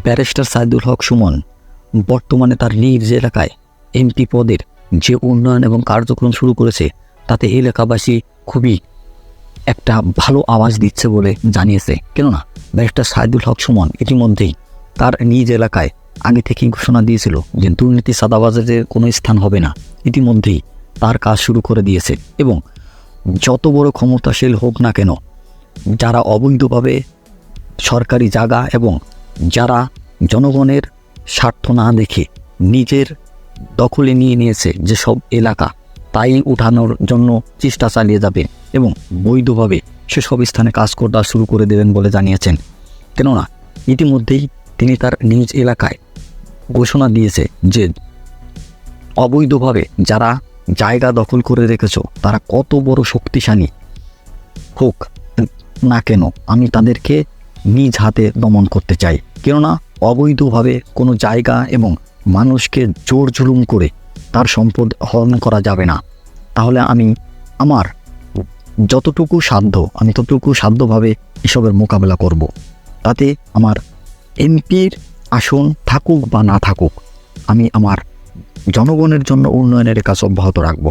Barrister Saidul হক সুমন বর্তমানে তার নিজ এলাকায় এমপি পদের যে উন্নয়ন এবং কার্যক্রম শুরু করেছে তাতে এলাকাবাসী খুবই একটা ভালো আওয়াজ দিচ্ছে বলে জানিয়েছে। কেননা ব্যারিস্টার সাইদুল হক সুমন ইতিমধ্যেই তার নিজ এলাকায় আগে থেকেই ঘোষণা দিয়েছিল যে দুর্নীতি সাদাবাজারের কোনো স্থান হবে না। ইতিমধ্যেই তার কাজ শুরু করে দিয়েছে এবং যত বড় ক্ষমতাশীল হোক না কেন, যারা অবৈধভাবে সরকারি জায়গা এবং যারা জনগণের স্বার্থ না দেখে নিজের দখলে নিয়ে নিয়েছে যেসব এলাকা, তাই উঠানোর জন্য চেষ্টা চালিয়ে যাবে এবং বৈধভাবে সেসব স্থানে কাজ করা শুরু করে দেবেন বলে জানিয়েছেন। কেননা ইতিমধ্যেই তিনি তার নিজ এলাকায় ঘোষণা দিয়েছে যে অবৈধভাবে যারা জায়গা দখল করে রেখেছো তারা কত বড় শক্তিশালী হোক না কেন, আমি তাদেরকে নিজ হাতে দমন করতে চাই। কেননা অবৈধভাবে কোনো জায়গা এবং মানুষকে জোর জুলুম করে তার সম্পদ হরণ করা যাবে না। তাহলে আমি আমার যতটুকু সাধ্য আমি ততটুকু সাধ্যভাবে এসবের মোকাবেলা করব। তাতে আমার এমপির আসন থাকুক বা না থাকুক, আমি আমার জনগণের জন্য উন্নয়নের কাজ অব্যাহত রাখব।